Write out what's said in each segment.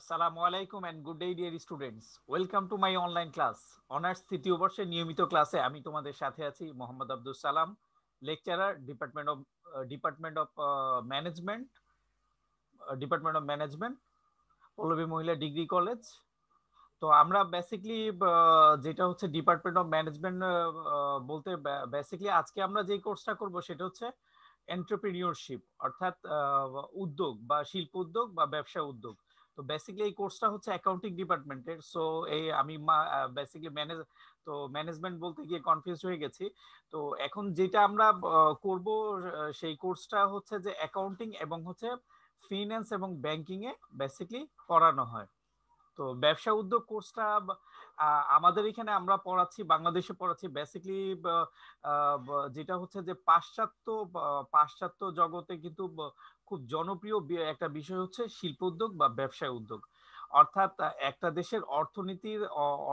আসসালামু আলাইকুম and good day dear students, welcome to my online class. Honours তৃতীয় বর্ষের নিয়মিত ক্লাসে আমি তোমাদের সাথে আছি Mohammad Abdul Salam, lecturer department of management department of management, Pallabi Mohila degree college. তো আমরা বেসিকলি যেটা হচ্ছে ডিপার্টমেন্ট অফ ম্যানেজমেন্ট বলতে বেসিকলি আজকে আমরা যে কোর্সটা করব সেটা হচ্ছে এন্টারপ্রেনিউরশিপ, অর্থাৎ উদ্যোগ বা শিল্প উদ্যোগ বা ব্যবসা উদ্যোগ। তো বেসিক্যালি এই কোর্সটা হচ্ছে অ্যাকাউন্টিং ডিপার্টমেন্টের। সো এই আমি বেসিক্যালি ম্যানেজমেন্ট বলতে গিয়ে কনফিউজ হয়ে গেছি। তো এখন যেটা আমরা করব সেই কোর্সটা হচ্ছে যে অ্যাকাউন্টিং এবং হচ্ছে ফিন্যান্স এবং ব্যাংকিং এ বেসিক্যালি পড়ানো হয়। তো ব্যবসা উদ্যোগ কোর্সটা আমাদের এখানে আমরা পড়াচ্ছি, বাংলাদেশে পড়াচ্ছি বেসিক্যালি যেটা হচ্ছে যে পাশ্চাত্য জগতে কিন্তু খুব জনপ্রিয় একটা বিষয় হচ্ছে শিল্প উদ্যোগ বা ব্যবসায় উদ্যোগ। অর্থাৎ একটা দেশের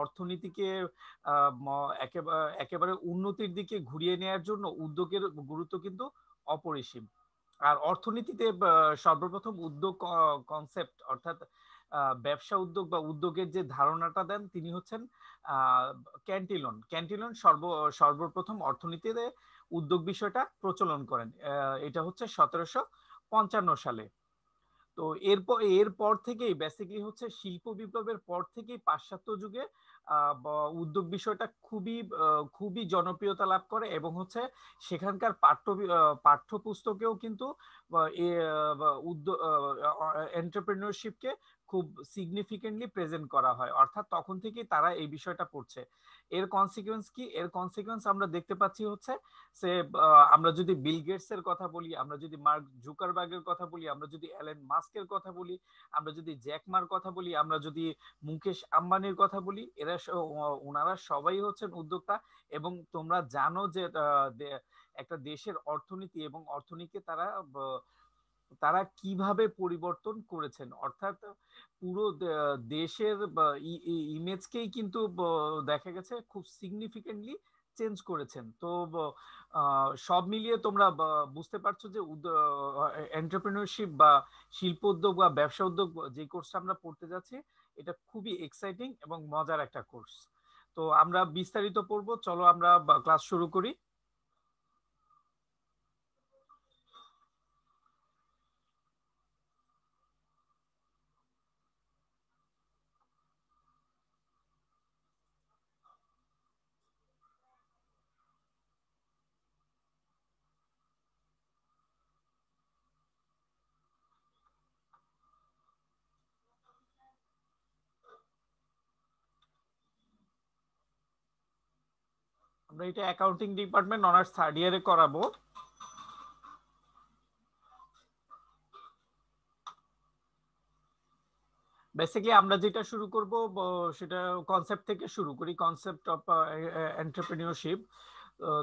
অর্থনীতিকে একেবারে উন্নতির দিকে ঘুরিয়ে নেওয়ার জন্য উদ্যোগের গুরুত্ব কিন্তু অপরিসীম। আর অর্থনীতিতে সর্বপ্রথম উদ্যোগ কনসেপ্ট অর্থাৎ ব্যবসা উদ্যোগ বা উদ্যোগের যে ধারণাটা দেন তিনি হচ্ছেন ক্যান্টিলন। সর্বপ্রথম অর্থনীতিতে উদ্যোগ বিষয়টা প্রচলন করেন। এটা হচ্ছে 1755 সালে। তো এরপর থেকেই বেসিক্যালি হচ্ছে শিল্প বিপ্লবের পর থেকেই পাশ্চাত্য যুগে উদ্যোগ বিষয়টা খুবই জনপ্রিয়তা লাভ করে এবং হচ্ছে সেখানকার পাঠ্যপুস্তকেও কিন্তু এন্টারপ্রেনিউরশিপকে খুব সিগনিফিকেন্টলি প্রেজেন্ট করা হয়। অর্থাৎ তখন থেকেই তারা এই বিষয়টা পড়ছে। এর কনসিকুয়েন্স কি? এর কনসিকুয়েন্স আমরা দেখতে পাচ্ছি হচ্ছে সে আমরা যদি বিল গেটস এর কথা বলি, আমরা যদি মার্ক জুকারবার্গের কথা বলি, আমরা যদি অ্যালেন মাস্কের কথা বলি, আমরা যদি জ্যাকমার কথা বলি, আমরা যদি মুকেশ আম্বানির কথা বলি, ওনারা সবাই হচ্ছেন উদ্যোক্তা। এবং তোমরা জানো যে একটা দেশের অর্থনীতি এবং অর্থনীতিকে তারা কিভাবে পরিবর্তন করেছেন, অর্থাৎ পুরো দেশের ইমেজকেই কিন্তু দেখা গেছে খুব সিগনিফিকেন্টলি চেঞ্জ করেছেন। তো সব মিলিয়ে তোমরা বুঝতে পারছো যে এন্টারপ্রেনিউরশিপ বা শিল্প উদ্যোগ বা ব্যবসা উদ্যোগ যে কোর্সটা আমরা পড়তে যাচ্ছি এটা খুবই এক্সাইটিং এবং মজার একটা কোর্স। তো আমরা বিস্তারিত পড়বো, চলো আমরা ক্লাস শুরু করি। আমরা এটা অ্যাকাউন্টিং ডিপার্টমেন্ট অনার্স থার্ড ইয়ারে করাবো। বেসিক্যালি আমরা যেটা শুরু করব সেটা কনসেপ্ট থেকে শুরু করি, কনসেপ্ট অফ এন্টারপ্রেনিউরশিপ।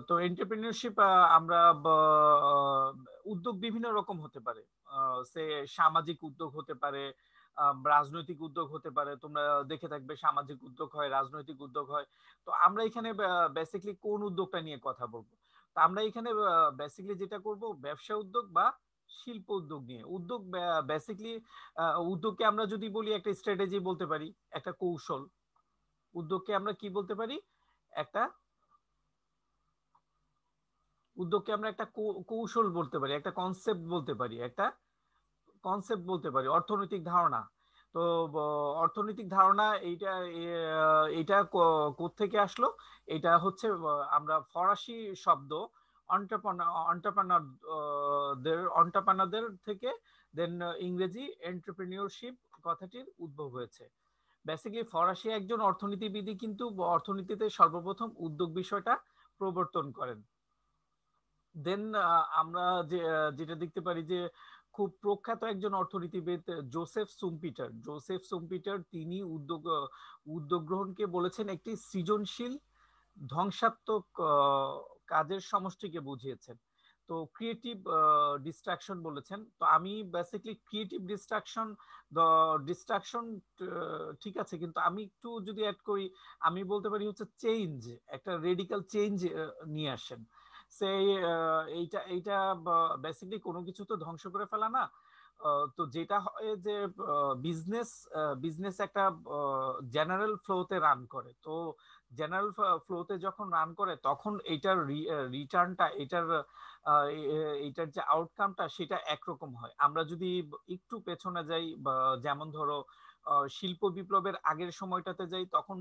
তো এন্টারপ্রেনিউরশিপ আমরা উদ্যোগ বিভিন্ন রকম হতে পারে। সে সামাজিক উদ্যোগ হতে পারে, রাজনৈতিক উদ্যোগ হতে পারে। তোমরা দেখে থাকবে সামাজিক উদ্যোগ হয়, রাজনৈতিক উদ্যোগ হয়। তো আমরা এখানে বেসিক্যালি কোন উদ্যোগটা নিয়ে কথা বলবো? তো আমরা এখানে বেসিক্যালি যেটা করব ব্যবসা উদ্যোগ বা শিল্প উদ্যোগ নিয়ে। উদ্যোগ বেসিক্যালি উদ্যোগকে আমরা যদি বলি একটা স্ট্র্যাটেজি বলতে পারি, একটা কৌশল। উদ্যোগকে আমরা কি বলতে পারি? একটা উদ্যোগকে আমরা একটা কৌশল বলতে পারি, একটা কনসেপ্ট বলতে পারি, অর্থনৈতিক ধারণা। তো অর্থনৈতিক ধারণা এইটা কোত্থেকে আসলো? এটা হচ্ছে আমরা ফরাসি শব্দ অন্টারপ্রেনারদের থেকে দেন ইংরেজি এন্টারপ্রেনিউরশিপ কথাটির উদ্ভব হয়েছে। বেসিক্যালি ফরাসি একজন অর্থনীতিবিদই কিন্তু অর্থনীতিতে সর্বপ্রথম উদ্যোগ বিষয়টা প্রবর্তন করেন। দেন আমরা যেটা দেখতে পারি যে খুব প্রখ্যাত একজন অর্থনীতিবিদ জোসেফ সুম্পিটার তিনি উদ্যোগ গ্রহণকে বলেছেন একটি সৃজনশীল ধ্বংসাত্মক কাজের সমষ্টিকে বুঝিয়েছেন। তো ক্রিয়েটিভ ডিস্ট্রাকশন বলেছেন। তো আমি বেসিক্যালি ক্রিয়েটিভ ডিস্ট্রাকশন ঠিক আছে, কিন্তু আমি একটু যদি অ্যাড করি আমি বলতে পারি হচ্ছে চেঞ্জ, একটা রেডিক্যাল চেঞ্জ নিয়ে আসেন। সেই এইটা এইটা বেসিক্যালি কোনো কিছু তো ধ্বংস করে ফেলা না, তো যেটা হয় যে বিজনেস বিজনেস একটা জেনারেল ফ্লোতে রান করে। তো জেনারেল ফ্লোতে যখন রান করে তখন এইটার রিটার্নটা এইটার যে আউটকামটা সেটা একরকম হয়। আমরা যদি একটু পেছনে যাই, যেমন ধরো শিল্প বিপ্লবের আগের সময়টাতে যাই, তখন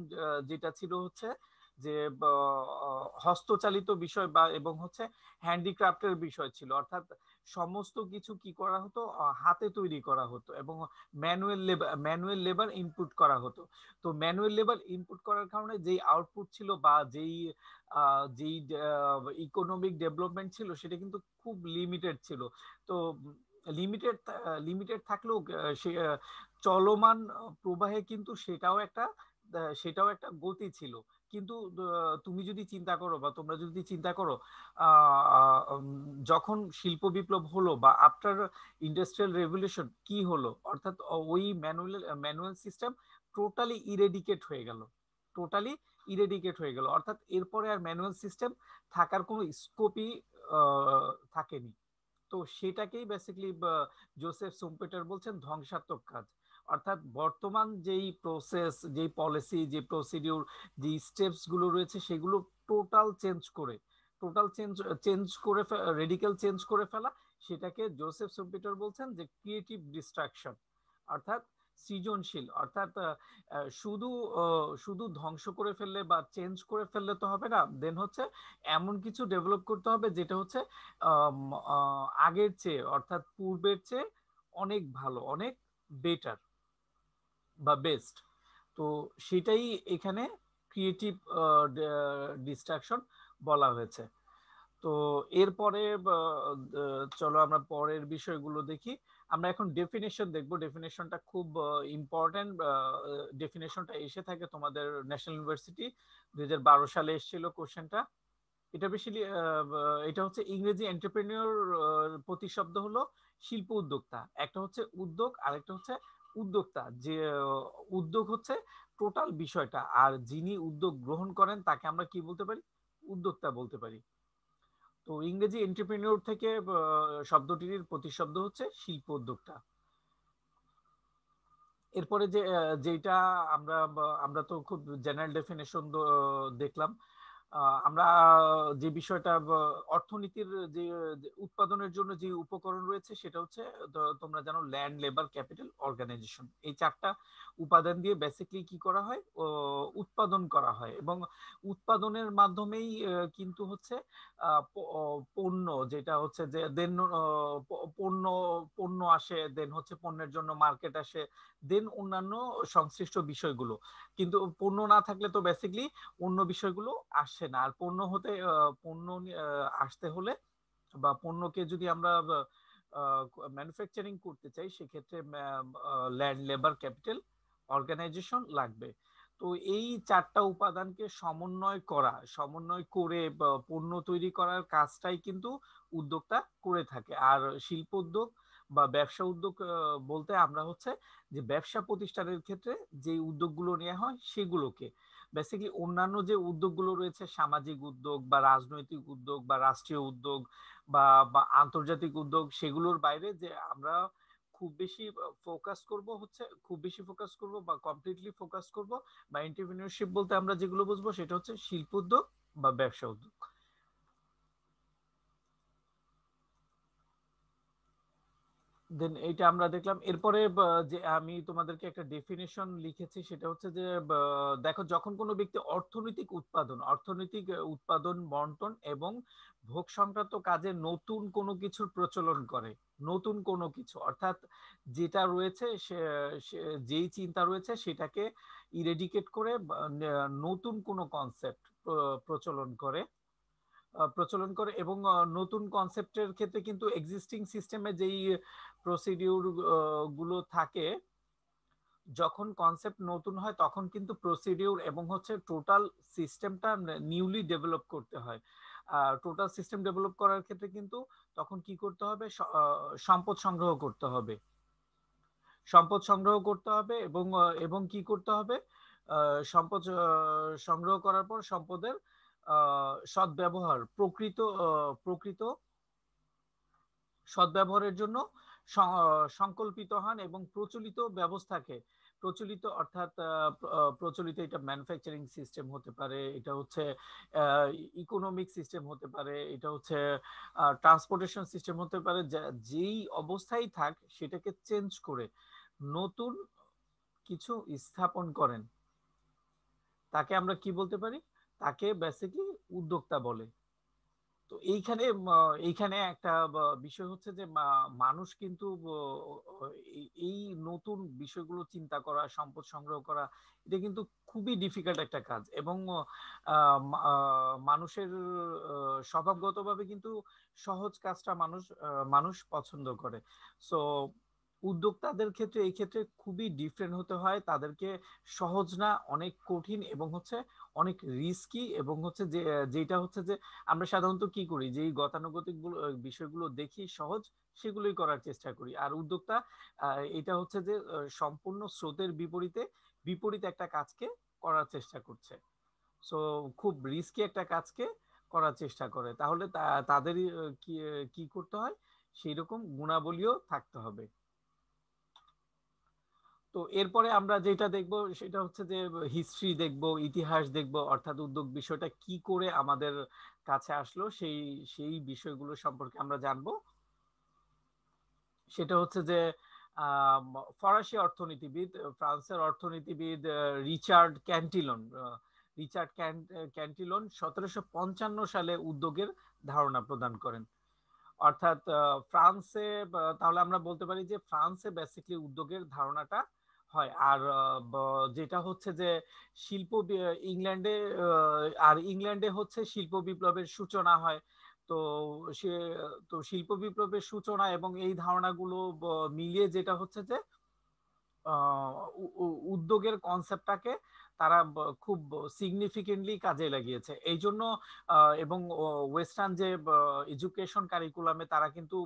যেটা ছিল হচ্ছে যে হস্তচালিত বিষয় বা এবং হচ্ছে হ্যান্ডিক্রাফটের বিষয় ছিল, অর্থাৎ সমস্ত কিছু কি করা হতো, হাতে তৈরি করা হতো এবং ম্যানুয়াল লেবার ইনপুট করা হতো। তো ম্যানুয়াল লেবার ইনপুট করার কারণে যেই আউটপুট ছিল বা যেই ইকোনমিক ডেভেলপমেন্ট ছিল সেটা কিন্তু খুব লিমিটেড ছিল। তো লিমিটেড লিমিটেড থাকলেও সে চলমান প্রবাহে কিন্তু সেটাও একটা গতি ছিল। কিন্তু তুমি যদি চিন্তা করো বা তোমরা যদি চিন্তা করো, যখন শিল্প বিপ্লব হলো বা আফটার ইন্ডাস্ট্রিয়াল রেভলিউশন কি হলো, অর্থাৎ ওই ম্যানুয়াল সিস্টেম টোটালি ইরেডিকেট হয়ে গেল। টোটালি ইরেডিকেট হয়ে গেল, অর্থাৎ এরপরে আর ম্যানুয়াল সিস্টেম থাকার কোনো স্কোপই থাকেনি। তো সেটাকেই বেসিক্যালি জোসেফ সুম্পেটার বলছেন ধ্বংসাত্মক কাজ। অর্থাৎ বর্তমান যেই প্রসেস, যেই পলিসি, যে প্রসিডিউর, যে স্টেপস গুলো রয়েছে সেগুলো টোটাল চেঞ্জ করে টোটাল চেঞ্জ চেঞ্জ করে রেডিক্যাল চেঞ্জ করে ফেলা, সেটাকে জোসেফ সুম্পেটার বলছেন যে ক্রিয়েটিভ ডিস্ট্রাকশন। অর্থাৎ সৃজনশীল, অর্থাৎ শুধু শুধু ধ্বংস করে ফেললে বা চেঞ্জ করে ফেললে তো হবে না, দেন হচ্ছে এমন কিছু ডেভেলপ করতে হবে যেটা হচ্ছে আগের চেয়ে, অর্থাৎ পূর্বের চেয়ে অনেক ভালো, অনেক বেটার বা বেস্ট। তো সেটাই এখানে ক্রিয়েটিভ ডিস্ট্রাকশন বলা হয়েছে। তো এরপরে চলো আমরা পরের বিষয়গুলো দেখি। আমরা এখন ডেফিনেশন দেখব। ডেফিনেশনটা খুব ইম্পর্টেন্ট। ডেফিনেশনটা এসে থাকে তোমাদের ন্যাশনাল ইউনিভার্সিটি 2012 সালে এসেছিল কোশ্চেনটা। এটা বেশিলি এটা হচ্ছে ইংরেজি এন্টারপ্রেনিউর প্রতিশব্দ হলো শিল্প উদ্যোক্তা। একটা হচ্ছে উদ্যোগ, আরেকটা হচ্ছে উদ্যোক্তা। যে উদ্যোগ হচ্ছে টোটাল বিষয়টা, আর যিনি উদ্যোগ গ্রহণ করেন তাকে আমরা কি বলতে পারি? উদ্যোক্তা বলতে পারি। তো ইংরেজি এন্টারপ্রেনিউর থেকে শব্দটির প্রতিশব্দ হচ্ছে শিল্প উদ্যোক্তা। এরপরে যেটা আমরা আমরা তো খুব জেনারেল ডেফিনেশন দেখলাম। আমরা যে বিষয়টা অর্থনীতির যে উৎপাদনের জন্য যে উপকরণ রয়েছে সেটা হচ্ছে, তোমরা জানো, ল্যান্ড, লেবার, ক্যাপিটাল, অর্গানাইজেশন। এই চারটা উপাদান দিয়ে বেসিক্যালি কি করা হয়, উৎপাদন করা হয়। এবং উৎপাদনের মাধ্যমেই কিন্তু হচ্ছে পণ্য, যেটা হচ্ছে যে দেন পণ্য পণ্য আসে, দেন হচ্ছে পণ্যের জন্য মার্কেট আসে, দেন অন্যান্য সংশ্লিষ্ট বিষয়গুলো। কিন্তু পণ্য না থাকলে তো বেসিক্যালি অন্য বিষয়গুলো আসে না। আর পণ্য আসতে হলে বা পণ্যকে যদি আমরা ম্যানুফ্যাকচারিং করতে চাই, সেক্ষেত্রে ল্যান্ড, লেবার, ক্যাপিটাল, অর্গানাইজেশন লাগবে। তো এই চারটা উপাদানকে সমন্বয় করে পণ্য তৈরি করার কাজটাই কিন্তু উদ্যোক্তা করে থাকে। আর শিল্প উদ্যোগ বা ব্যবসা উদ্যোগ বলতে আমরা হচ্ছে যে ব্যবসা প্রতিষ্ঠানের ক্ষেত্রে যে উদ্যোগগুলো নেওয়া হয় সেগুলোকে বেসিক্যালি, অন্যান্য যে উদ্যোগগুলো রয়েছে, সামাজিক উদ্যোগ বা রাজনৈতিক উদ্যোগ বা রাষ্ট্রীয় উদ্যোগ বা বা আন্তর্জাতিক উদ্যোগ, সেগুলোর বাইরে যে আমরা খুব বেশি ফোকাস করব বা কমপ্লিটলি ফোকাস করব বা এন্টারপ্রেনিউরশিপ বলতে আমরা যেগুলো বুঝবো সেটা হচ্ছে শিল্প উদ্যোগ বা ব্যবসা উদ্যোগ। দেন এইটা আমরা দেখলাম। এরপরে যে আমি তোমাদেরকে একটা ডেফিনেশন লিখেছি, সেটা হচ্ছে যে দেখো, যখন কোনো ব্যক্তি অর্থনৈতিক উৎপাদন, বন্টন এবং ভোগ সংক্রান্ত কাজে নতুন কোনো কিছুর প্রচলন করে, নতুন কোনো কিছু, অর্থাৎ যেটা রয়েছে যেই চিন্তা রয়েছে সেটাকে ইরেডিকেট করে নতুন কোনো কনসেপ্ট প্রচলন করে এবং নতুন কনসেপ্টের ক্ষেত্রে কিন্তু এক্সিস্টিং সিস্টেমে যেই প্রসিডিউর গুলো থাকে, যখন কনসেপ্ট নতুন হয় তখন কিন্তু প্রসিডিউর এবং হচ্ছে টোটাল সিস্টেমটা নিউলি ডেভেলপ করতে হয়। টোটাল সিস্টেম ডেভেলপ করার ক্ষেত্রে কিন্তু তখন কি করতে হবে, সম্পদ সংগ্রহ করতে হবে। এবং কি করতে হবে, সম্পদ সংগ্রহ করার পর সম্পদের সদ্ব্যবহার, প্রকৃত সদ্ব্যবহারের জন্য সংকল্পিত হন এবং প্রচলিত ব্যবস্থাকে, প্রচলিত অর্থাৎ প্রচলিত এটা ম্যানুফ্যাকচারিং সিস্টেম হতে পারে, এটা হচ্ছে ইকোনমিক সিস্টেম হতে পারে, এটা হচ্ছে ট্রান্সপোর্টেশন সিস্টেম হতে পারে, যেই অবস্থায় থাক সেটাকে চেঞ্জ করে নতুন কিছু স্থাপন করেন, তাকে আমরা কি বলতে পারি? তাকে বেসিক্যালি উদ্যোক্তা বলে। তো এইখানে একটা বিষয় হচ্ছে যে মানুষ কিন্তু এই নতুন বিষয়গুলো চিন্তা করা, সম্পদ সংগ্রহ করা, এটা কিন্তু খুবই ডিফিকাল্ট একটা কাজ। এবং মানুষের স্বভাবগতভাবে কিন্তু সহজ কাজটা মানুষ পছন্দ করে। সো উদ্যোক্তাদের ক্ষেত্রে এই ক্ষেত্রে খুবই ডিফারেন্ট হতে হয়, তাদেরকে সহজ না, অনেক কঠিন এবং হচ্ছে অনেক রিস্কি, এবং হচ্ছে যেটা হচ্ছে যে আমরা সাধারণত কি করি, যে গতানুগতিক বিষয়গুলো দেখি সহজ, সেগুলোই করার চেষ্টা করি। আর উদ্যোক্তা এটা হচ্ছে যে সম্পূর্ণ স্রোতের বিপরীত একটা কাজকে করার চেষ্টা করছে। সো খুব রিস্কি একটা কাজকে করার চেষ্টা করে। তাহলে তাদের কি করতে হয়, সেই রকম গুণাবলীও থাকতে হবে। তো এরপরে আমরা যেটা দেখব সেটা হচ্ছে যে হিস্ট্রি দেখব, ইতিহাস দেখব, অর্থাৎ উদ্যোগ বিষয়টা কি করে আমাদের কাছে আসলো সেই বিষয়গুলো সম্পর্কে আমরা জানবো। সেটা হচ্ছে যে ফরাসি অর্থনীতিবিদ, ফ্রান্সের অর্থনীতিবিদ রিচার্ড ক্যান্টিলন 1755 সালে উদ্যোগের ধারণা প্রদান করেন। অর্থাৎ ফ্রান্সে, তাহলে আমরা বলতে পারি যে ফ্রান্সে বেসিক্যালি উদ্যোগের ধারণাটা হয়। আর যেটা হচ্ছে যে শিল্প ইংল্যান্ডে, ইংল্যান্ডে হচ্ছে শিল্প বিপ্লবের সূচনা হয়। তো সে তো শিল্প বিপ্লবের সূচনা এবং এই ধারণাগুলো মিলিয়ে যেটা হচ্ছে যে উদ্যোগের কনসেপ্টটাকে তারা খুব সিগনিফিকেন্টলি কাজে লাগিয়েছে। এই জন্য এবং ওয়েস্টার্ন যে এডুকেশন কারিকুলামে তারা কিন্তু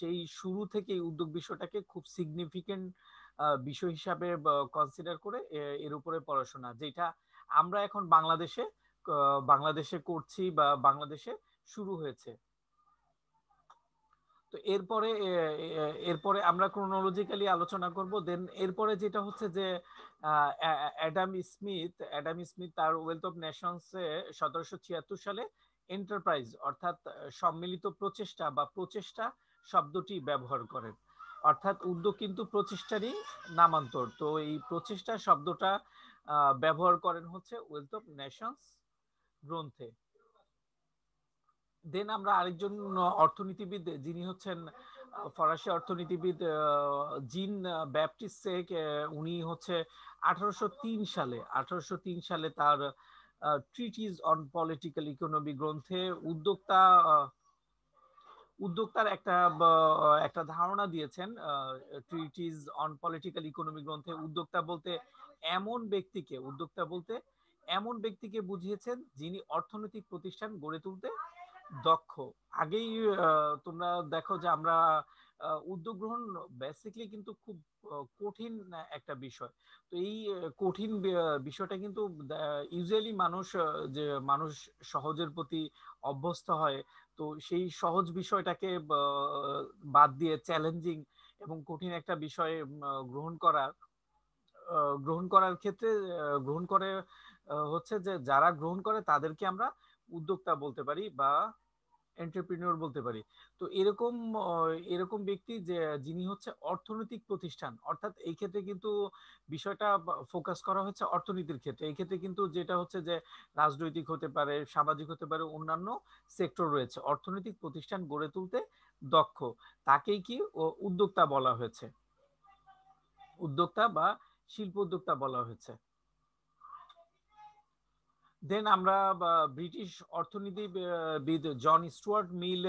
সেই শুরু থেকেই উদ্যোগ বিষয়টাকে খুব সিগনিফিকেন্ট বিষয় হিসাবে কনসিডার করে এর উপরে পড়াশোনা, যেটা আমরা এখন বাংলাদেশে করছি বা বাংলাদেশে শুরু হয়েছে। তো এরপরে আমরা ক্রোনোলজিক্যালি আলোচনা করব। দেন এরপরে যেটা হচ্ছে যে অ্যাডাম স্মিথ তার ওয়েলথ অফ নেশনস এ 1776 সালে এন্টারপ্রাইজ অর্থাৎ সম্মিলিত প্রচেষ্টা বা প্রচেষ্টা শব্দটি ব্যবহার করেন। অর্থাৎ উদ্যোগ কিন্তু প্রচেষ্টারই নামান্তর। তো এই প্রচেষ্টা শব্দটা ব্যবহার করেন হচ্ছে ওয়েলথ অফ নেশনস গ্রন্থে। দেন আমরা আরেকজন অর্থনীতিবিদ, যিনি হচ্ছেন ফরাসি অর্থনীতিবিদ জিন ব্যাপটিস্ট সেক, উনি হচ্ছে 1803 সালে তার ট্রিটিজ অন পলিটিক্যাল ইকোনমি গ্রন্থে উদ্যোক্তার একটা ধারণা দিয়েছেন। ট্রিটিজ অন পলিটিক্যাল ইকোনমি গ্রন্থে উদ্যোক্তা বলতে এমন ব্যক্তিকে বুঝিয়েছেন যিনি অর্থনৈতিক প্রতিষ্ঠান গড়ে তুলতে দক্ষ। আগেই তোমরা দেখো যে আমরা উদ্যোগ গ্রহণ বেসিক্যালি কিন্তু খুব কঠিন একটা বিষয়। তো এই কঠিন বিষয়টা কিন্তু ইউজুয়ালি মানুষ সহজের প্রতি অভ্যস্ত হয়। তো সেই সহজ বিষয়টাকে বাদ দিয়ে চ্যালেঞ্জিং এবং কঠিন একটা বিষয় গ্রহণ করার ক্ষেত্রে গ্রহণ করে হচ্ছে যে যারা গ্রহণ করে তাদেরকে আমরা উদ্যোক্তা বলতে পারি বা এন্টারপ্রেনিউর বলতে পারি। তো এরকম ব্যক্তি যিনি হচ্ছে অর্থনৈতিক প্রতিষ্ঠান, অর্থাৎ এই ক্ষেত্রে কিন্তু বিষয়টা ফোকাস করা হচ্ছে অর্থনীতির ক্ষেত্রে। এই ক্ষেত্রে কিন্তু যেটা হচ্ছে যে রাজনৈতিক হতে পারে, সামাজিক হতে পারে, অন্যান্য সেক্টর রয়েছে। অর্থনৈতিক প্রতিষ্ঠান গড়ে তুলতে দক্ষ, তাকেই কি উদ্যোক্তা বলা হয়েছে, উদ্যোক্তা বা শিল্প উদ্যোক্তা বলা হয়েছে। দেন আমরা ব্রিটিশ অর্থনীতিবিদ জন স্টুয়ার্ট মিল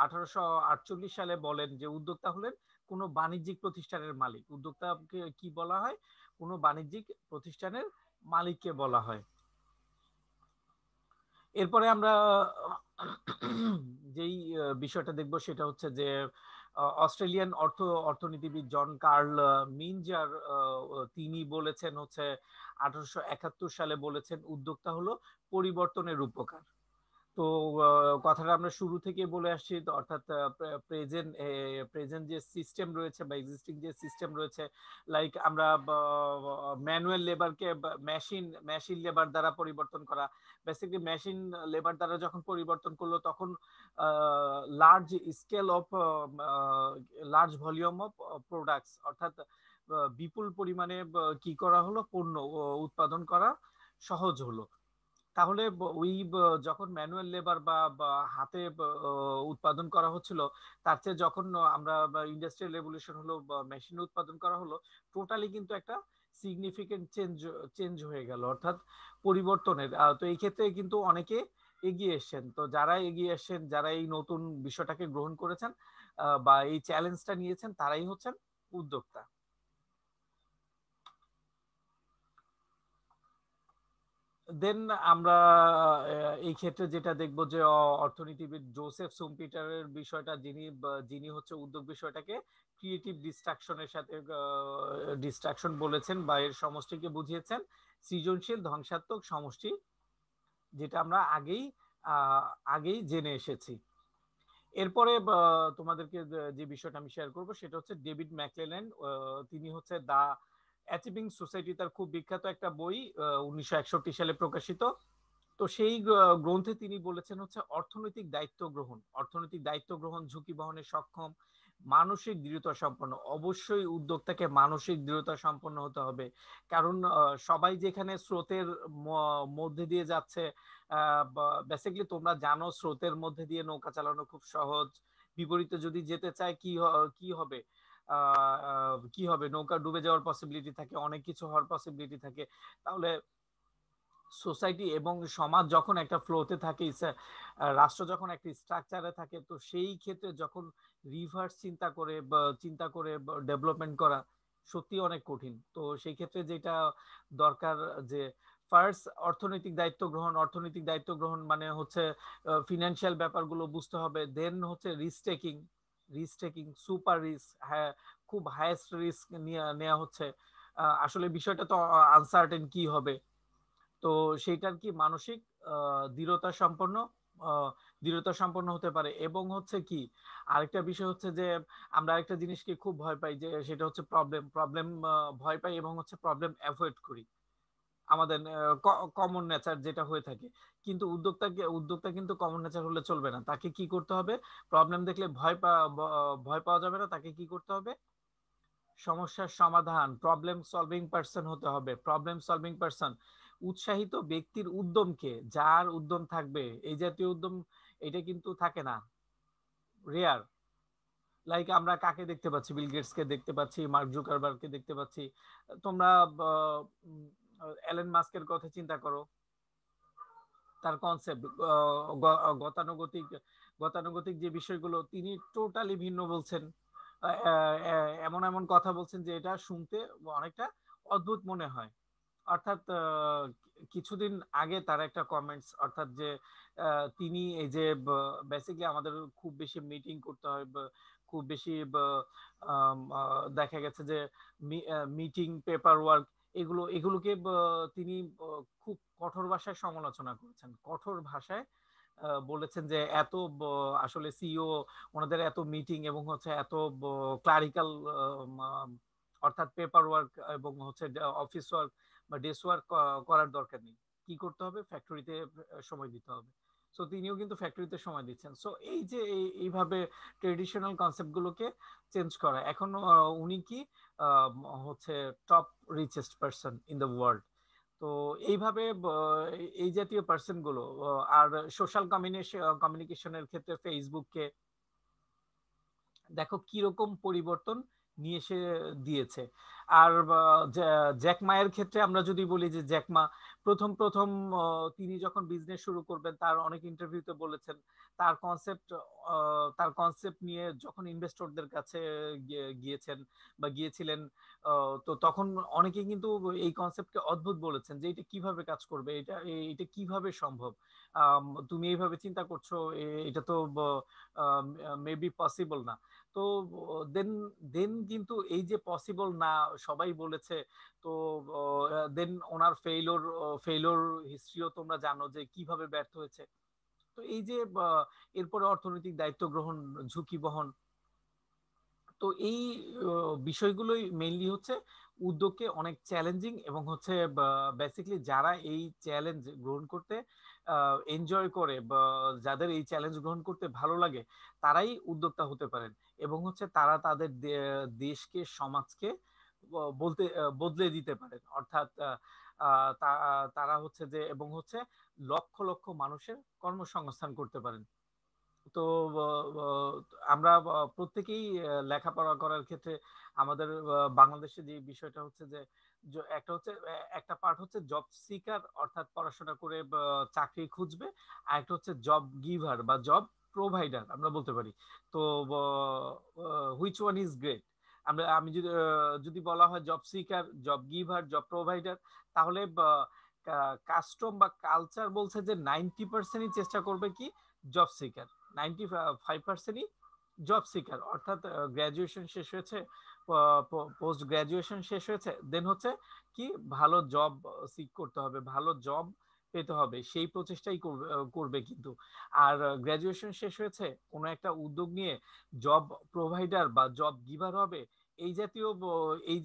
1848 সালে বলেন যে উদ্যোক্তা হলেন কোনো বাণিজ্যিক প্রতিষ্ঠানের মালিক। উদ্যোক্তাকে কি বলা হয়? কোনো বাণিজ্যিক প্রতিষ্ঠানের মালিককে বলা হয়। এরপরে আমরা যেই বিষয়টা দেখব সেটা হচ্ছে যে অস্ট্রেলিয়ান অর্থনীতিবিদ জন কার্ল মিনজার, তিনি বলেছেন হচ্ছে 1871 সালে বলেছেন উদ্যোক্তা হলো পরিবর্তনের রূপকার। তো কথাটা আমরা শুরু থেকে বলে আসছি, অর্থাৎ প্রেজেন্ট প্রেজেন্ট যে সিস্টেম রয়েছে বা এক্সিস্টিং যে সিস্টেম রয়েছে, লাইক আমরা ম্যানুয়াল লেবারকে মেশিন মেশিন লেবার দ্বারা পরিবর্তন করা, বেসিক্যালি মেশিন লেবার দ্বারা যখন পরিবর্তন করলো তখন large scale of large volume of products, অর্থাৎ বিপুল পরিমাণে কি করা হলো, পণ্য উৎপাদন করা সহজ হলো। তাহলে ওই যখন ম্যানুয়াল লেবার বা হাতে উৎপাদন করা হচ্ছিল, তার চেয়ে যখন আমরা ইন্ডাস্ট্রিয়াল রেভলিউশন হলো বা মেশিন উৎপাদন করা হলো, টোটালি কিন্তু একটা সিগনিফিকেন্ট চেঞ্জ চেঞ্জ হয়ে গেল, অর্থাৎ পরিবর্তনের। তো এই ক্ষেত্রে কিন্তু অনেকে এগিয়ে এসছেন। তো যারা এগিয়ে এসছেন, যারা এই নতুন বিষয়টাকে গ্রহণ করেছেন বা এই চ্যালেঞ্জটা নিয়েছেন, তারাই হচ্ছেন উদ্যোক্তা। দেন আমরা এই ক্ষেত্রে যেটা দেখব যে অর্থনীতিবিদ জোসেফ সুম্পিটারের বিষয়টা, যিনি হচ্ছে উদ্যোগ বিষয়টাকে ক্রিয়েটিভ ডিস্ট্রাকশনের সাথে ডিস্ট্রাকশন বলেছেন বা এর সমষ্টিকে বুঝিয়েছেন সৃজনশীল ধ্বংসাত্মক সমষ্টি, যেটা আমরা আগেই জেনে এসেছি। এরপরে তোমাদেরকে যে বিষয়টা আমি শেয়ার করব সেটা হচ্ছে ডেভিড ম্যাকলেল্যান্ড। তিনি হচ্ছে দা অ্যাচিভিং সোসাইটি, তার খুব বিখ্যাত একটা বই, 1961 সালে প্রকাশিত। তো সেই গ্রন্থে তিনি বলেছেন হচ্ছে অর্থনৈতিক দায়িত্ব গ্রহণ, ঝুঁকি বহনে সক্ষম, মানসিক দৃঢ়তা সম্পন্ন। অবশ্যই উদ্যোক্তাকে মানসিক দৃঢ়তা সম্পন্ন হতে হবে, কারণ সবাই যেখানে স্রোতের মধ্যে দিয়ে যাচ্ছে, বেসিক্যালি তোমরা জানো স্রোতের মধ্যে দিয়ে নৌকা চালানো খুব সহজ, বিপরীতে যদি যেতে চায় কি হবে, কি হবে, নৌকা ডুবে যাওয়ার পসিবিলিটি থাকে, অনেক কিছু হওয়ার পসিবিলিটি থাকে। তাহলে সোসাইটি এবং সমাজ যখন একটা ফ্লোতে থাকে, রাষ্ট্র যখন একটা স্ট্রাকচারে থাকে, তো সেই ক্ষেত্রে যখন রিভার্স চিন্তা করে ডেভেলপমেন্ট করা সত্যি অনেক কঠিন। তো সেই ক্ষেত্রে যেটা দরকার, যে ফার্স্ট অর্থনৈতিক দায়িত্ব গ্রহণ মানে হচ্ছে ফিনান্সিয়াল ব্যাপারগুলো বুঝতে হবে, দেন হচ্ছে রিস্ক টেকিং সুপার রিস্ক, হ্যাঁ, খুব হাইয়েস্ট রিস্ক নেওয়া হচ্ছে। আসলে বিষয়টা তো আনসার্টেন কি হবে, তো সেইটার কি মানসিক দৃঢ়তা সম্পন্ন হতে পারে। এবং হচ্ছে কি আরেকটা বিষয় হচ্ছে যে আমরা আরেকটা জিনিসকে খুব ভয় পাই, যে সেটা হচ্ছে প্রবলেম ভয় পাই এবং হচ্ছে প্রবলেম অ্যাভয়েড করি, আমাদের কমন নেচার যেটা হয়ে থাকে। কিন্তু উদ্যোক্তা কিন্তু কমন নেচার হলে চলবে না, তাকে কি করতে হবে, প্রবলেম দেখলে ভয় পাওয়া যাবে না, তাকে কি করতে হবে, সমস্যার সমাধান, প্রবলেম সলভিং পারসন। উৎসাহিত ব্যক্তির উদ্যমকে, যার উদ্যম থাকবে, এই জাতীয় উদ্যম এটা কিন্তু থাকে না, রেয়ার। লাইক আমরা কাকে দেখতে পাচ্ছি, বিল গেটস কে দেখতে পাচ্ছি, মার্ক জুকারবার্গ কে দেখতে পাচ্ছি। তোমরা এলেন মাস্কের কথা চিন্তা করো, তার কনসেপ্ট গতানুগতিক গতানুগতিক যে বিষয়গুলো তিনি টোটালি ভিন্ন বলছেন। এমন এমন কথা বলছেন যে এটা শুনতে অনেকটা অদ্ভুত মনে হয়। অর্থাৎ কিছুদিন আগে তার একটা কমেন্টস, অর্থাৎ যে তিনি এই যে বেসিক্যালি আমাদের খুব বেশি মিটিং করতে হয়, খুব বেশি দেখা গেছে যে মিটিং পেপার ওয়ার্ক, এগুলোকে তিনি খুব কঠোর ভাষায় সমালোচনা করেছেন, কঠোর ভাষায় বলেছেন যে এত আসলে সিইও ওনাদের এত মিটিং এবং হচ্ছে এত ক্লারিক্যাল, অর্থাৎ পেপার ওয়ার্ক এবং হচ্ছে অফিস ওয়ার্ক বা ডেস্ক ওয়ার্ক করার দরকার নেই, কি করতে হবে, ফ্যাক্টরিতে সময় দিতে হবে। সো তিনিও কিন্তু ফ্যাক্টরিতে সময় দিচ্ছেন। সো এই যে এইভাবে ট্রেডিশনাল কনসেপ্ট গুলোকে চেঞ্জ করা, এখন উনি কি হচ্ছে top richest person in the world. তো এইভাবে এই জাতীয় পার্সন গুলো, আর সোশ্যাল কমিউনিকেশনের ক্ষেত্রে ফেসবুককে দেখো কিরকম পরিবর্তন নিয়ে এসে দিয়েছে। আর জ্যাকমায়ের ক্ষেত্রে আমরা যদি বলি যে জ্যাকমা প্রথম প্রথম তিনি যখন বিজনেস শুরু করবেন, তার অনেক ইন্টারভিউতে বলেছেন তার কনসেপ্ট নিয়ে যখন ইনভেস্টরদের কাছে গিয়েছেন বা গিয়েছিলেন, তো তখন অনেকেই কিন্তু এই কনসেপ্টকে অদ্ভুত বলেছেন যে এটা কিভাবে কাজ করবে, এটা কিভাবে সম্ভব, তুমি এইভাবে চিন্তা করছো, এটা তো মেবি পসিবল না। তো দেন দেন কিন্তু এই যে পসিবল না সবাই বলেছে, তো দেন ওনার ফেইলোর হিস্ট্রিও তোমরা জানো যে কিভাবে ব্যর্থ হয়েছে। তো এই যে এরপরে অর্থনৈতিক দায়িত্ব গ্রহণ, ঝুঁকি বহন, তো এই বিষয়গুলোই মেইনলি হচ্ছে উদ্যোগকে অনেক চ্যালেঞ্জিং, এবং হচ্ছে বেসিক্যালি যারা এই চ্যালেঞ্জ গ্রহণ করতে এনজয় করে বা যাদের এই চ্যালেঞ্জ গ্রহণ করতে ভালো লাগে, তারাই উদ্যোক্তা হতে পারেন। এবং হচ্ছে তারা তাদের দেশকে, সমাজকে বলতে বদলে দিতে পারেন। অর্থাৎ তারা হচ্ছে যে, এবং হচ্ছে লক্ষ লক্ষ মানুষের কর্মসংস্থান করতে পারেন। তো আমরা প্রত্যেকেই লেখাপড়া করার ক্ষেত্রে আমাদের বাংলাদেশে যে বিষয়টা হচ্ছে যে, একটা হচ্ছে একটা পার্ট হচ্ছে জব সিকার, অর্থাৎ পড়াশোনা করে চাকরি খুঁজবে, আর একটা হচ্ছে জব গিভার বা জব প্রোভাইডার আমরা বলতে পারি। তো হুইচ ওয়ান ইজ গ্রেট? আমি যদি যদি বলা হয় job seeker, job giver, job provider, তাহলে কাস্টম বা কালচার বলছে যে 90%ই চেষ্টা করবে কি জব সিকার, 95%ই জব সিকার। অর্থাৎ গ্রাজুয়েশন শেষ হয়েছে, পোস্ট গ্রাজুয়েশন শেষ হয়েছে, দেন হচ্ছে কি ভালো জব সিক করতে হবে, ভালো জব পেতে হবে, সেই প্রচেষ্টাই করবে কিন্তু। আর গ্রাজুয়েশন শেষ হয়েছে, কোনো একটা উদ্যোগ নিয়ে জব প্রোভাইডার বা জব গিভার হবে, এই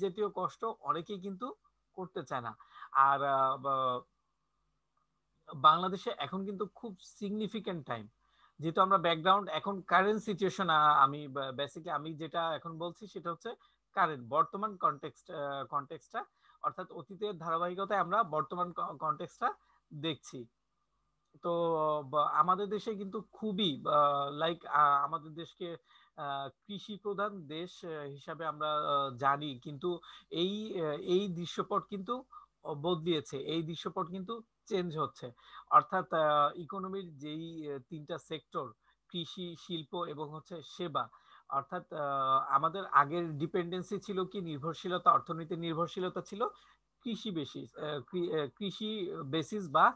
জাতীয় কষ্ট অনেকেই কিন্তু করতে চায় না। আর বাংলাদেশে এখন কিন্তু খুব সিগনিফিকেন্ট টাইম, যেহেতু আমরা ব্যাকগ্রাউন্ড এখন কারেন্ট সিচুয়েশন, আমি বেসিক্যালি আমি যেটা এখন বলছি সেটা হচ্ছে কারেন্ট বর্তমান কনটেক্সটটা, অর্থাৎ অতীতের ধারাবাহিকতায় আমরা বর্তমান কনটেক্সটটা দেখছি। তো আমাদের দেশে কিন্তু খুবই লাইক আমাদের দেশকে কৃষি প্রধান দেশ হিসাবে আমরা জানি, কিন্তু এই দৃশ্যপট কিন্তু বদলিয়েছে, এই দৃশ্যপট কিন্তু চেঞ্জ হচ্ছে। অর্থাৎ ইকোনমির যেই তিনটা সেক্টর, কৃষি, শিল্প এবং হচ্ছে সেবা, অর্থাৎ আমাদের আগের ডিপেন্ডেন্সি ছিল কি, নির্ভরশীলতা, অর্থনীতির নির্ভরশীলতা ছিল কৃষি বেসিস, কৃষি বেসিস বা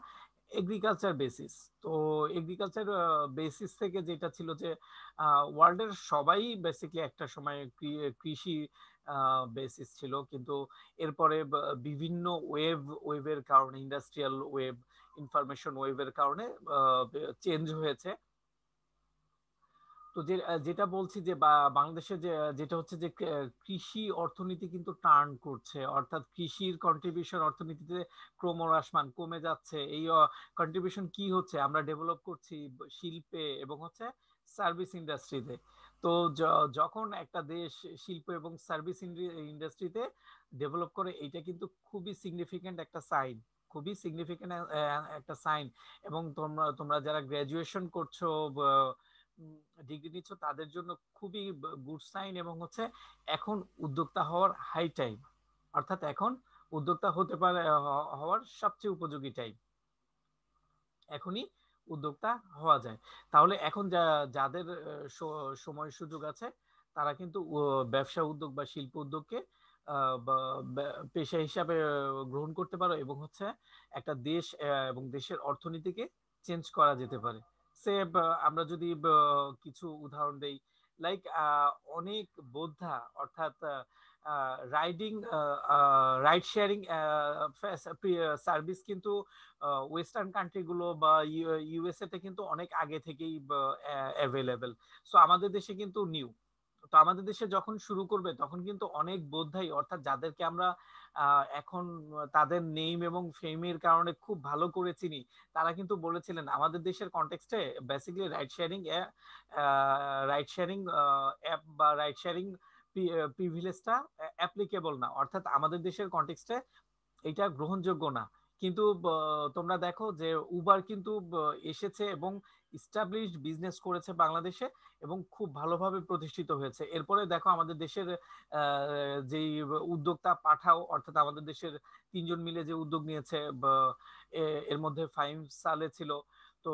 এগ্রিকালচার বেসিস। তো এগ্রিকালচার বেসিস থেকে যেটা ছিল যে ওয়ার্ল্ডের সবাই বেসিকলি একটা সময় কৃষি বেসিস ছিল, কিন্তু এরপরে বিভিন্ন ওয়েভের কারণে, ইন্ডাস্ট্রিয়াল ওয়েভ, ইনফরমেশন ওয়েভের কারণে চেঞ্জ হয়েছে। তো যেটা বলছি যে বাংলাদেশে যেটা হচ্ছে যে কৃষি অর্থনীতি কিন্তু টার্ন করছে, অর্থাৎ কৃষির কন্ট্রিবিউশন অর্থনীতিতে ক্রমহ্রাসমান কমে যাচ্ছে। এই কন্ট্রিবিউশন কি হচ্ছে, আমরা ডেভেলপ করছি শিল্পে এবং হচ্ছে সার্ভিস ইন্ডাস্ট্রিতে। তো যখন একটা দেশ শিল্প এবং সার্ভিস ইন্ডাস্ট্রিতে ডেভেলপ করে, এটা কিন্তু খুবই সিগনিফিকেন্ট একটা সাইন, খুবই সিগনিফিকেন্ট একটা সাইন। এবং তোমরা যারা গ্রাজুয়েশন করছো, ডিগ্রি নিচ্ছ, তাদের জন্য খুবই গুড সাইন। এবং হচ্ছে এখন উদ্যোক্তা হওয়ার হাই টাইম, অর্থাৎ এখন উদ্যোক্তা হতে পারে, হওয়ার সবচেয়ে উপযোগী টাইম, এখনই উদ্যোক্তা হওয়া যায়। তাহলে এখন যাদের সময় সুযোগ আছে, তারা কিন্তু ব্যবসা উদ্যোগ বা শিল্প উদ্যোগকে পেশা হিসাবে গ্রহণ করতে পারো, এবং হচ্ছে একটা দেশ এবং দেশের অর্থনীতিকে চেঞ্জ করা যেতে পারে। সে আমরা যদি কিছু উদাহরণ দেই, লাইক অনেক বোদ্ধা, অর্থাৎ রাইডিং রাইড শেয়ারিং সার্ভিস কিন্তু ওয়েস্টার্ন কান্ট্রি গুলো বা ইউএসএ তে কিন্তু অনেক আগে থেকেই অ্যাভেলেবেল। সো আমাদের দেশে কিন্তু নিউ। তো আমাদের দেশে যখন শুরু করবে, তখন কিন্তু অনেক বোদ্ধাই, অর্থাৎ যাদেরকে আমরা এখন তাদের নেম এবং ফেমের কারণে খুব ভালো করে চিনি, তারা কিন্তু বলেছিলেন আমাদের দেশের কনটেক্সটে বেসিক্যালি রাইড শেয়ারিং অ্যাপ বা রাইড শেয়ারিং প্রিভিলেজটা অ্যাপ্লিকেবল না, অর্থাৎ আমাদের দেশের কনটেক্সটে এটা গ্রহণযোগ্য না। কিন্তু তোমরা দেখো যে উবার কিন্তু এসেছে এবং ইস্টাবলিশড বিজনেস করেছে বাংলাদেশে, এবং খুব ভালোভাবে প্রতিষ্ঠিত হয়েছে। এরপরে দেখো আমাদের দেশের যেই উদ্যোক্তা পাঠাও, অর্থাৎ আমাদের দেশের তিনজন মিলে যে উদ্যোগ নিয়েছে, এর মধ্যে ফাহিম সালে ছিল। তো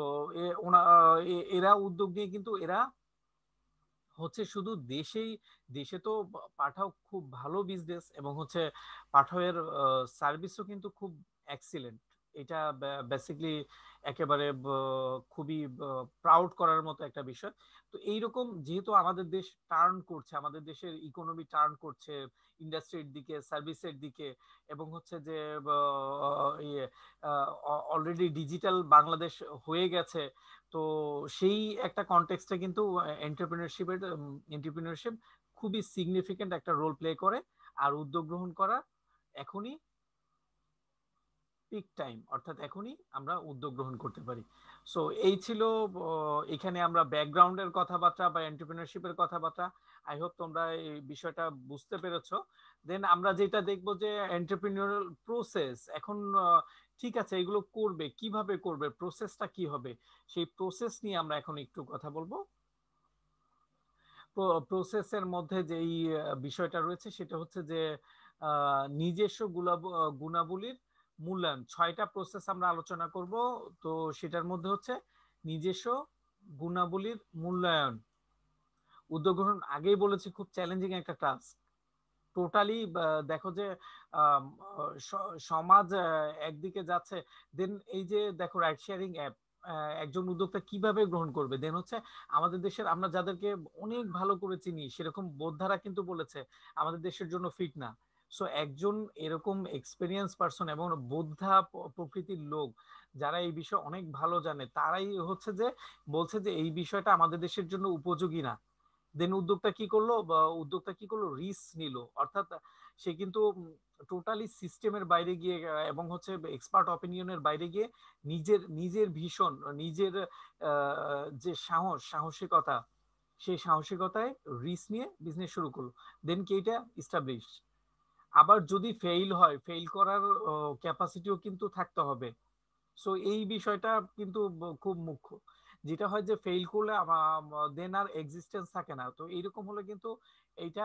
এরা উদ্যোগ নিয়ে কিন্তু এরা হচ্ছে শুধু দেশে তো পাঠাও খুব ভালো বিজনেস, এবং হচ্ছে পাঠাও এর সার্ভিসও কিন্তু খুব এক্সিলেন্ট। এটা বেসিক্যালি একেবারে খুবই প্রাউড করার মতো একটা বিষয়। তো এইরকম যেহেতু আমাদের দেশ টার্ন করছে, আমাদের দেশের ইকোনমি টার্ন করছে ইন্ডাস্ট্রির দিকে, সার্ভিসের দিকে, এবং হচ্ছে যে অলরেডি ডিজিটাল বাংলাদেশ হয়ে গেছে। তো সেই একটা কনটেক্সটে কিন্তু এন্টারপ্রেনিউরশিপ খুবই সিগনিফিকেন্ট একটা রোল প্লে করে। আর উদ্যোগ গ্রহণ করা এখনই পিক টাইম, অর্থাৎ এখনই আমরা উদ্যোগ গ্রহণ করতে পারি। সো এই ছিল এখানে আমরা ব্যাকগ্রাউন্ডের কথাবার্তা বা এন্টারপ্রেনারশিপের কথাবার্তা। আই হোপ তোমরা এই বিষয়টা বুঝতে পেরেছো। দেন আমরা যেটা দেখবো যে এন্টারপ্রেনিউরাল প্রসেস এখন ঠিক আছে, এগুলো করবে কিভাবে, করবে প্রসেসটা কি হবে, সেই প্রসেস নিয়ে আমরা এখন একটু কথা বলবো। প্রসেসের মধ্যে যেই বিষয়টা রয়েছে সেটা হচ্ছে যে নিজস্ব গুণাবলীর মূল্যায়ন। 6টা প্রসেস আমরা আলোচনা করব। তো সেটার মধ্যে হচ্ছে নিজস্ব গুণাবলীর মূল্যায়ন। উদ্যোগ গ্রহণ আগেই বলেছি খুব চ্যালেঞ্জিং একটা টাস্ক। টোটালি দেখো যে সমাজ একদিকে যাচ্ছে, দেন এই যে দেখো রাইড শেয়ারিং অ্যাপ একজন উদ্যোক্তা কিভাবে গ্রহণ করবে, দেন হচ্ছে আমাদের দেশের আমরা যাদেরকে অনেক ভালো করে চিনি সেরকম বোদ্ধারা কিন্তু বলেছে আমাদের দেশের জন্য ফিট না। সো একজন এরকম এক্সপেরিয়েন্স পারসন এবং বোদ্ধা প্রকৃতির লোক যারা এই বিষয়ে অনেক ভালো জানে, তারাই হচ্ছে যে বলছে যে এই বিষয়টা আমাদের দেশের জন্য উপযোগী না। দেন উদ্যোক্তা কি করলো, রিস্ক নিল। অর্থাৎ সে কিন্তু টোটালি সিস্টেমের বাইরে গিয়ে এবং হচ্ছে এক্সপার্ট অপিনিয়নের বাইরে গিয়ে নিজের নিজের ভীষণ নিজের যে সাহসিকতা, সেই সাহসিকতায় রিস্ক নিয়ে বিজনেস শুরু করলো। দেন কি এটা ইস্টাবলিশ। আবার যদি ফেইল হয়, ফেইল করার ক্যাপাসিটিও কিন্তু থাকতে হবে। সো এই বিষয়টা কিন্তু খুব মুখ্য। যেটা হয় যে ফেইল করলে দেন আর এক্সিস্টেন্স থাকে না। তো এইরকম হলে কিন্তু এইটা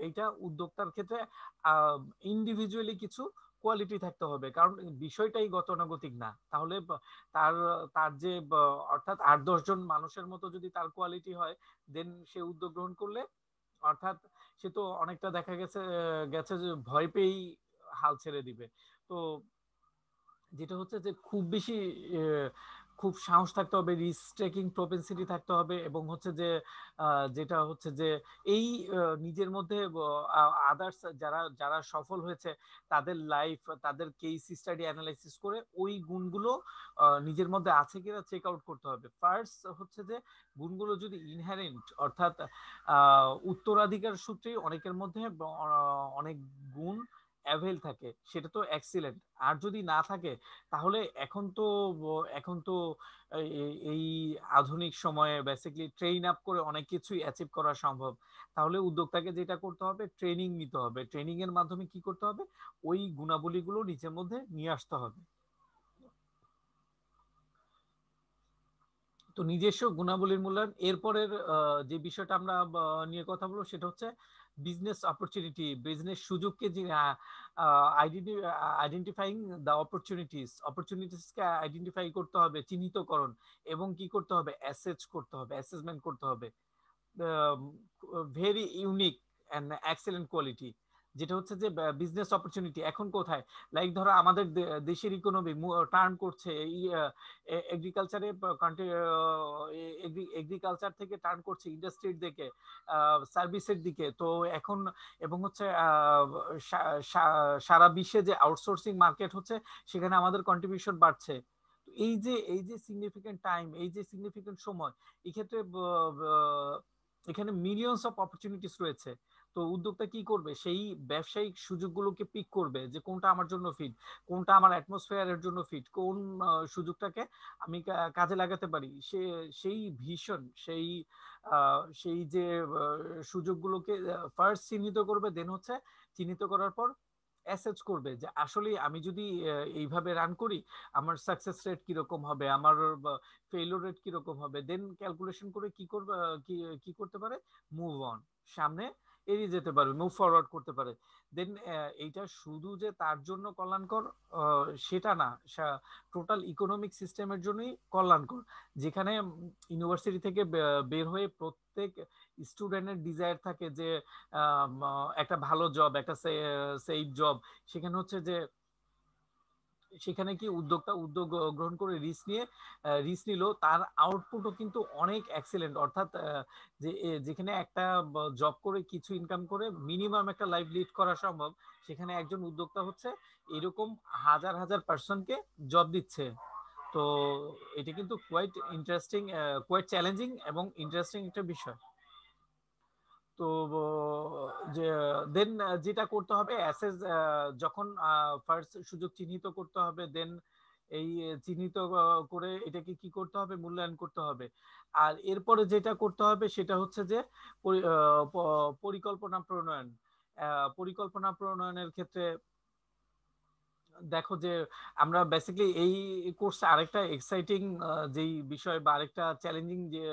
এইটা উদ্যোক্তার ক্ষেত্রে ইন্ডিভিজুয়ালি কিছু কোয়ালিটি থাকতে হবে, কারণ বিষয়টাই গতানুগতিক না। তাহলে তার তার যে অর্থাৎ 8-10 জন মানুষের মতো যদি তার কোয়ালিটি হয়, দেন সে উদ্যোগ গ্রহণ করলে অর্থাৎ সে তো অনেকটা দেখা গেছে গেছে যে ভয় পেয়েই হাল ছেড়ে দিবে। তো যেটা হচ্ছে যে খুব বেশি খুব সাহস থাকতে হবে, রিস্ক টেকিং প্রপেন্সিটি থাকতে হবে, এবং হচ্ছে যে যেটা হচ্ছে যে এই নিজের মধ্যে আদার্স যারা যারা সফল হয়েছে তাদের লাইফ, তাদের কেস স্টাডি অ্যানালাইসিস করে ওই গুণগুলো নিজের মধ্যে আছে কিনা চেক আউট করতে হবে। ফার্স্ট হচ্ছে যে গুণগুলো যদি ইনহেরেন্ট, অর্থাৎ উত্তরাধিকার সূত্রেই অনেকের মধ্যে অনেক গুণ অ্যাভেল থাকে, সেটা তো এক্সিলেন্ট। আর যদি না থাকে তাহলে এখন তো এই আধুনিক সময়ে বেসিক্যালি ট্রেন আপ করে অনেক কিছুই অ্যাচিভ করা সম্ভব। তাহলে উদ্যোক্তাকে যেটা করতে হবে, ট্রেনিং নিতে হবে। ট্রেনিং এর মাধ্যমে কি করতে হবে, ওই গুণাবলীগুলো নিজের মধ্যে নিয়ে আসতে হবে। তো নিজস্ব গুণাবলীর মূল্যায়ন। এরপরের যে বিষয়টা আমরা নিয়ে কথা বলবো সেটা হচ্ছে বিজনেস অপরচুনিটি, বিজনেস সুযোগকে যে আইডেন্টিফাইং দ্য অপরচুনিটিসকে আইডেন্টিফাই করতে হবে, চিহ্নিতকরণ, এবং কি করতে হবে, অ্যাসেসমেন্ট করতে হবে। Very unique and excellent quality, যেটা হচ্ছে যে বিজনেস অপরচুনিটি এখন কোথায়। লাইক ধরো আমাদের দেশের ইকোনমি টার্ন করছে, এই এগ্রিকালচারে এগ্রিকালচার থেকে টার্ন করছে ইন্ডাস্ট্রির দিকে, সার্ভিসের দিকে। তো এখন এবং হচ্ছে সারা বিশ্বে যে আউটসোর্সিং মার্কেট হচ্ছে সেখানে আমাদের কন্ট্রিবিউশন বাড়ছে। এই যে সিগনিফিকেন্ট টাইম, এই যে সিগনিফিকেন্ট সময়, এক্ষেত্রে এখানে মিলিয়নস অফ অপরচুনিটিস রয়েছে। তো উদ্যোক্তা কি করবে, সেই ব্যবসায়িক সুযোগগুলোকে পিক করবে যে কোনটা আমার জন্য ফিট, কোনটা আমার অ্যাটমসফিয়ারের জন্য ফিট, কোন সুযোগটাকে আমি কাজে লাগাতে পারি। সেই ভীষণ সেই যে সুযোগগুলোকে ফার্স্ট চিহ্নিত করবে, দেন হচ্ছে চিহ্নিত করার পর অ্যাসেস করবে যে আসলে আমি যদি এইভাবে রান করি আমার সাকসেস রেট কিরকম হবে, আমার ফেইলিওর রেট কিরকম হবে। দেন ক্যালকুলেশন করে কি করবে, কি করতে পারে, মুভ অন, সামনে এড়িয়ে যেতে পারবে, মুভ ফরওয়ার্ড করতে পারে। দেন এইটা শুধু যে তার জন্য কল্যাণকর সেটা না, টোটাল ইকোনমিক সিস্টেমের জন্যই কল্যাণকর। যেখানে ইউনিভার্সিটি থেকে বের হয়ে প্রত্যেক স্টুডেন্টের ডিজায়ার থাকে যে একটা ভালো জব, একটা সেফ জব। সেখানে হচ্ছে যে সেখানে কি উদ্যোক্তা উদ্যোগ গ্রহণ করে রিস্ক নিল, তার আউটপুটও কিন্তু অনেক এক্সেলেন্ট। অর্থাৎ যেখানে একটা জব করে কিছু ইনকাম করে মিনিমাম একটা লাইফ লিড করা সম্ভব, সেখানে একজন উদ্যোক্তা হচ্ছে এরকম হাজার হাজার পার্সনকে জব দিচ্ছে। তো এটা কিন্তু কোয়াইট চ্যালেঞ্জিং এবং ইন্টারেস্টিং একটা বিষয়। তো যে দেন যেটা করতে হবে অ্যাসেস, যখন ফার্স্ট সুযোগ চিহ্নিত করতে হবে, দেন এই চিহ্নিত করে এটাকে কি করতে হবে, মূল্যায়ন করতে হবে। আর এরপরে যেটা করতে হবে সেটা হচ্ছে যে পরিকল্পনা প্রণয়ন। পরিকল্পনা প্রণয়নের ক্ষেত্রে দেখো যে আমরা বেসিক্যালি এই কোর্সে আরেকটা এক্সাইটিং যেই বিষয় বা আরেকটা চ্যালেঞ্জিং যে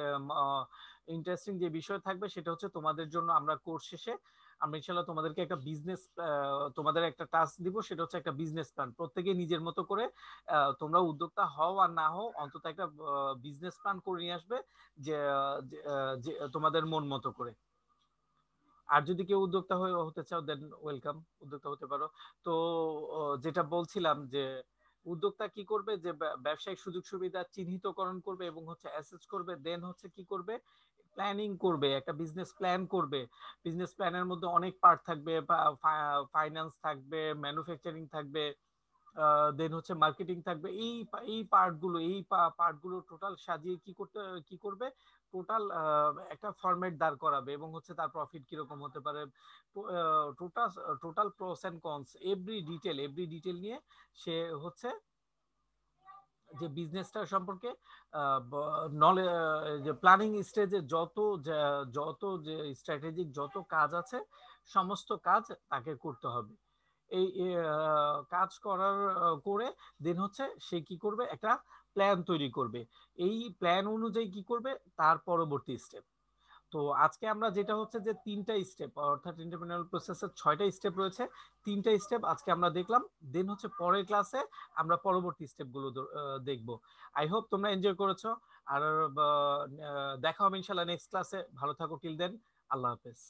ইন্টারেস্টিং যে বিষয় থাকবে সেটা হচ্ছে তোমাদের জন্য আমরা কোর্স শেষে আমরা ইনশাল্লাহ তোমাদেরকে একটা তোমাদের একটা টাস্ক দিব, সেটা হচ্ছে একটা বিজনেস প্ল্যান। প্রত্যেকে নিজের মতো করে তোমরা উদ্যোক্তা হও আর না হও, অন্তত একটা বিজনেস প্ল্যান করে নিয়ে আসবে যে তোমাদের মন মতো করে। আর যদি কেউ উদ্যোক্তা হতে চাও দেন ওয়েলকাম, উদ্যোক্তা হতে পারো। তো যেটা বলছিলাম যে উদ্যোক্তা কি করবে, যে ব্যবসায়িক সুযোগ সুবিধা চিহ্নিতকরণ করবে এবং হচ্ছে অ্যাসেস করবে, দেন হচ্ছে কি করবে, প্ল্যানিং করবে, একটা বিজনেস প্ল্যান করবে। বিজনেস প্ল্যানের মধ্যে অনেক পার্ট থাকবে, ফাইন্যান্স থাকবে, ম্যানুফ্যাকচারিং থাকবে, দেন হচ্ছে মার্কেটিং থাকবে। এই পার্টগুলো টোটাল সাজিয়ে কি করবে, টোটাল একটা ফরম্যাট দাঁড় করাবে এবং হচ্ছে তার প্রফিট কিরকম হতে পারে, total total pros and cons, every detail নিয়ে সে হচ্ছে যে বিজনেসটা সম্পর্কে নলেজ, যে প্ল্যানিং স্টেজে যত যে স্ট্র্যাটেজিক যত কাজ আছে সমস্ত কাজ তাকে করতে হবে। এই কাজ করে দেন হচ্ছে সে কি করবে, একটা প্ল্যান তৈরি করবে। এই প্ল্যান অনুযায়ী কি করবে তার পরবর্তী স্টেপ। তো আজকে আমরা যেটা হচ্ছে যে 3টা স্টেপ, অর্থাৎ এন্টারপ্রেনিউরিয়াল প্রসেসের 6টা স্টেপ রয়েছে, 3টা স্টেপ আজকে আমরা দেখলাম। দেন হচ্ছে পরের ক্লাসে আমরা পরবর্তী স্টেপগুলো দেখব। আই হোপ তোমরা এনজয় করেছো। আর দেখা হবে ইনশাআল্লাহ নেক্সট ক্লাসে। ভালো থাকো টিল দেন। আল্লাহ হাফেজ।